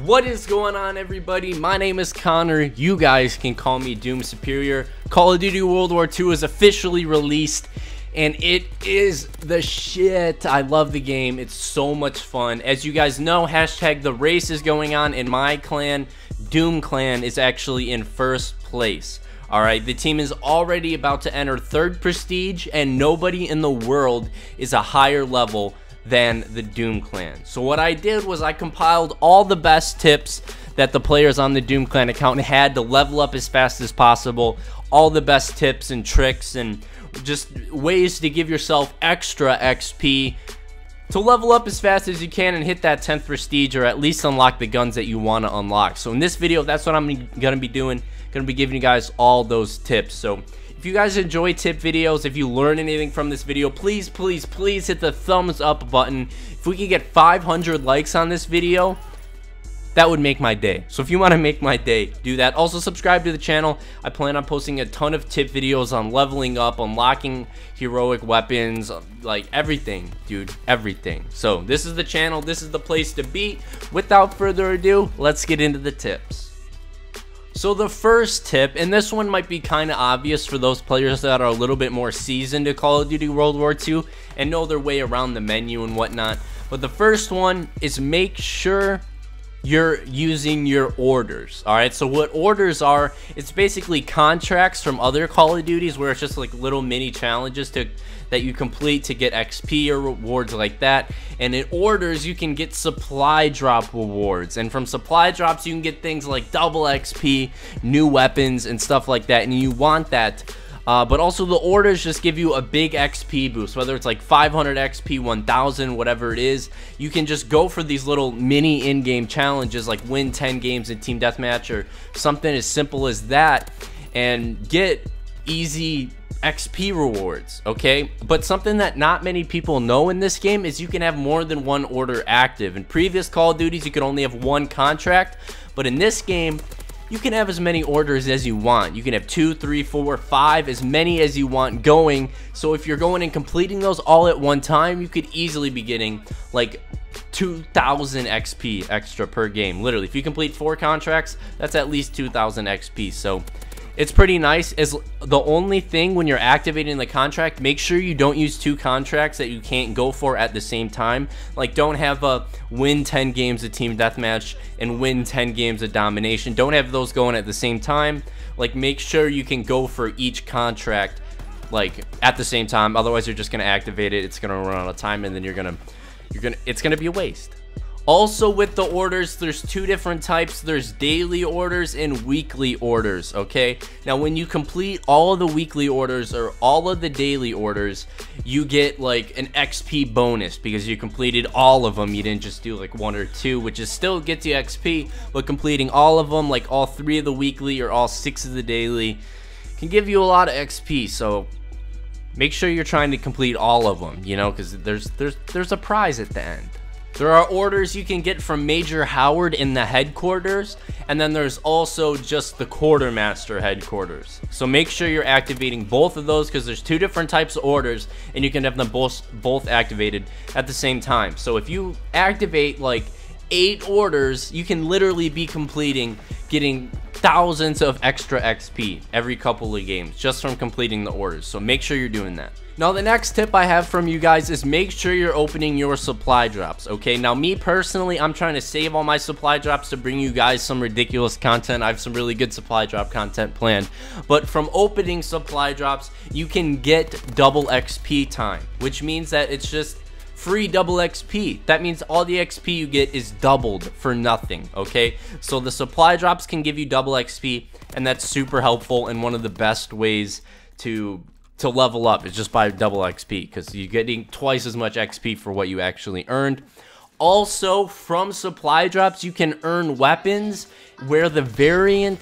What is going on, everybody? My name is Connor. You guys can call me SooSuperior. Call of Duty World War II is officially released, and it is the shit. I love the game. It's so much fun. As you guys know, hashtag the race is going on, and my clan, Doom Clan, is actually in first place. Alright, the team is already about to enter 3rd prestige, and nobody in the world is a higher level than the Doom Clan. So what I did was I compiled all the best tips that the players on the Doom Clan account had to level up as fast as possible, all the best tips and tricks and just ways to give yourself extra XP to level up as fast as you can and hit that 10th prestige, or at least unlock the guns that you want to unlock. So in this video, that's what I'm going to be doing. Going to be giving you guys all those tips. So if you guys enjoy tip videos, if you learn anything from this video, please hit the thumbs up button. If we can get 500 likes on this video, that would make my day. So if you want to make my day, do that. Also subscribe to the channel. I plan on posting a ton of tip videos on leveling up, unlocking heroic weapons, like everything, dude, everything. So this is the channel, this is the place to be. Without further ado, let's get into the tips. So the first tip, and this one might be kind of obvious for those players that are a little bit more seasoned to Call of Duty World War II and know their way around the menu and whatnot. But the first one is make sure you're using your orders. Alright, so what orders are, it's basically contracts from other Call of Duties where it's just like little mini challenges that you complete to get XP or rewards like that. And in orders, you can get supply drop rewards, and from supply drops you can get things like double XP, new weapons and stuff like that, and you want that. But also the orders just give you a big XP boost, whether it's like 500 XP, 1000, whatever it is. You can just go for these little mini in-game challenges like win 10 games in team deathmatch or something as simple as that and get easy XP rewards, okay? But something that not many people know in this game is you can have more than one order active. In previous Call of Duties, you could only have one contract, but in this game, you can have as many orders as you want. You can have 2, 3, 4, 5, as many as you want going. So if you're going and completing those all at one time, you could easily be getting like 2000 XP extra per game. Literally, if you complete 4 contracts, that's at least 2000 XP. So it's pretty nice. As the only thing when you're activating the contract, make sure you don't use 2 contracts that you can't go for at the same time. Like, don't have a win 10 games of team deathmatch and win 10 games of domination. Don't have those going at the same time. Like, make sure you can go for each contract like at the same time. Otherwise, you're just gonna activate it. It's gonna run out of time, and then it's gonna be a waste. Also, with the orders, there's 2 different types. There's daily orders and weekly orders, okay? Now, when you complete all of the weekly orders or all of the daily orders, you get like an XP bonus because you completed all of them. You didn't just do like 1 or 2, which is still gets you XP, but completing all of them, like all 3 of the weekly or all 6 of the daily, can give you a lot of XP. So make sure you're trying to complete all of them, you know, because there's a prize at the end. There are orders you can get from Major Howard in the headquarters, and then there's also just the quartermaster headquarters. So make sure you're activating both of those, because there's 2 different types of orders and you can have them both activated at the same time. So if you activate like 8 orders, you can literally be getting thousands of extra XP every couple of games just from completing the orders. So make sure you're doing that. Now, the next tip I have from you guys is make sure you're opening your supply drops, okay? Now, me personally, I'm trying to save all my supply drops to bring you guys some ridiculous content. I have some really good supply drop content planned. But from opening supply drops, you can get double XP time, which means that it's just free double XP. That means all the XP you get is doubled for nothing, okay? So the supply drops can give you double XP, and that's super helpful, and one of the best ways to level up is just by double XP, because you're getting twice as much XP for what you actually earned. Also, from supply drops, you can earn weapons where the variant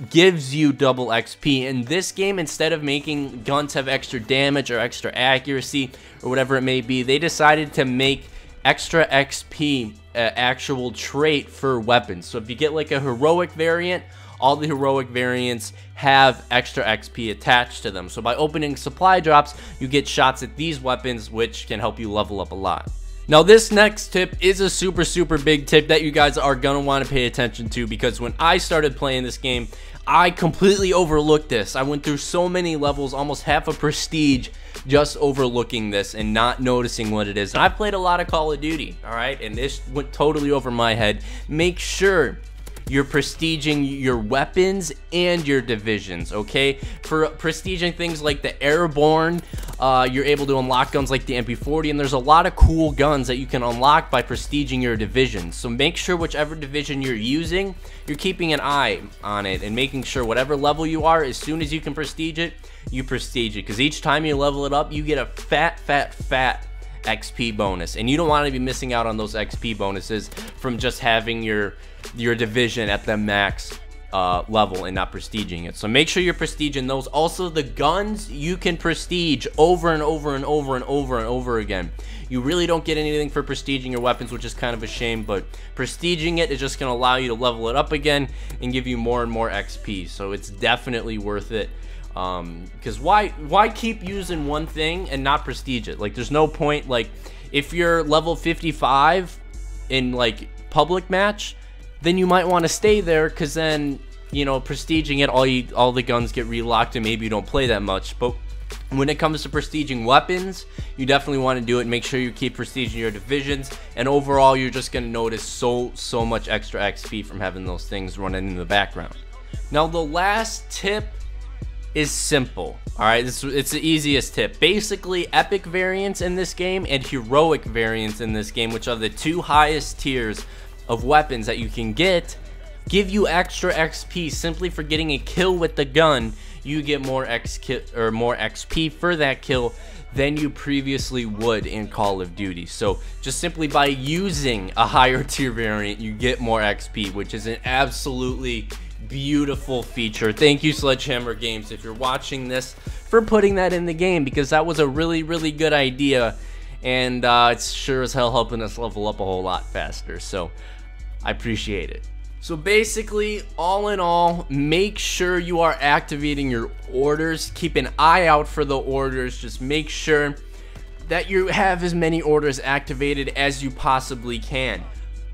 gives you double XP. In this game, instead of making guns have extra damage or extra accuracy or whatever it may be, they decided to make extra XP actual trait for weapons. So if you get like a heroic variant, all the heroic variants have extra XP attached to them. So by opening supply drops, you get shots at these weapons, which can help you level up a lot. Now this next tip is a super big tip that you guys are gonna want to pay attention to, because when I started playing this game, I completely overlooked this. I went through so many levels, almost half a prestige, just overlooking this and not noticing what it is. And I've played a lot of Call of Duty, all right, and this went totally over my head. Make sure you're prestiging your weapons and your divisions, okay? For prestiging things like the airborne, you're able to unlock guns like the MP40, and there's a lot of cool guns that you can unlock by prestiging your divisions. So make sure whichever division you're using, you're keeping an eye on it and making sure whatever level you are, as soon as you can prestige it, you prestige it, because each time you level it up, you get a fat XP bonus, and you don't want to be missing out on those XP bonuses from just having your division at the max level and not prestiging it. So make sure you're prestiging those. Also, the guns you can prestige over and over again. You really don't get anything for prestiging your weapons, which is kind of a shame, but prestiging it is just going to allow you to level it up again and give you more and more XP. So it's definitely worth it. Because why keep using one thing and not prestige it? Like, there's no point. Like, if you're level 55 in like public match, then you might want to stay there, because then, you know, prestiging it, all the guns get relocked and maybe you don't play that much. But when it comes to prestiging weapons, you definitely want to do it. Make sure you keep prestiging your divisions, and overall you're just going to notice so much extra XP from having those things running in the background. Now the last tip is simple, all right? It's the easiest tip. Basically, epic variants in this game and heroic variants in this game, which are the two highest tiers of weapons that you can get, give you extra XP. Simply for getting a kill with the gun, you get more XP for that kill than you previously would in Call of Duty. So just simply by using a higher tier variant, you get more XP, which is an absolutely beautiful feature. Thank you, Sledgehammer Games, if you're watching this, for putting that in the game, because that was a really good idea, and it's sure as hell helping us level up a whole lot faster. So I appreciate it. So basically, all in all, make sure you are activating your orders. Keep an eye out for the orders. Just make sure that you have as many orders activated as you possibly can.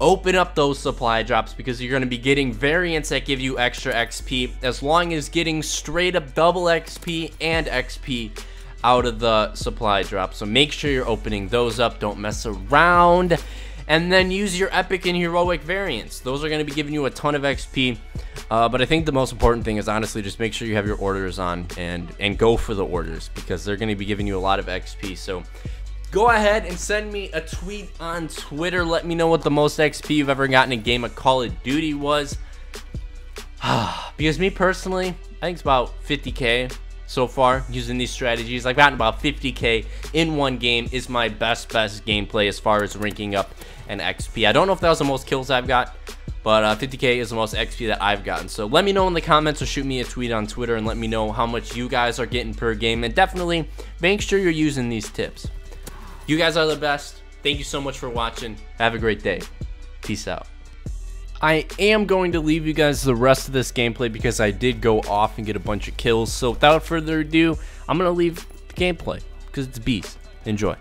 Open up those supply drops, because you're going to be getting variants that give you extra XP, as long as getting straight up double XP and XP out of the supply drop. So make sure you're opening those up. Don't mess around. And then use your epic and heroic variants. Those are going to be giving you a ton of XP. But I think the most important thing is honestly just make sure you have your orders on and go for the orders, because they're going to be giving you a lot of XP. So go ahead and send me a tweet on Twitter. Let me know what the most XP you've ever gotten in a game of Call of Duty was. Because me personally, I think it's about 50K so far using these strategies. I've gotten about 50K in one game. Is my best gameplay as far as ranking up and XP. I don't know if that was the most kills I've got, but 50K is the most XP that I've gotten. So let me know in the comments, or shoot me a tweet on Twitter and let me know how much you guys are getting per game. And definitely make sure you're using these tips. You guys are the best. Thank you so much for watching. Have a great day. Peace out. I am going to leave you guys the rest of this gameplay, because I did go off and get a bunch of kills. So without further ado, I'm going to leave the gameplay, because it's a beast. Enjoy.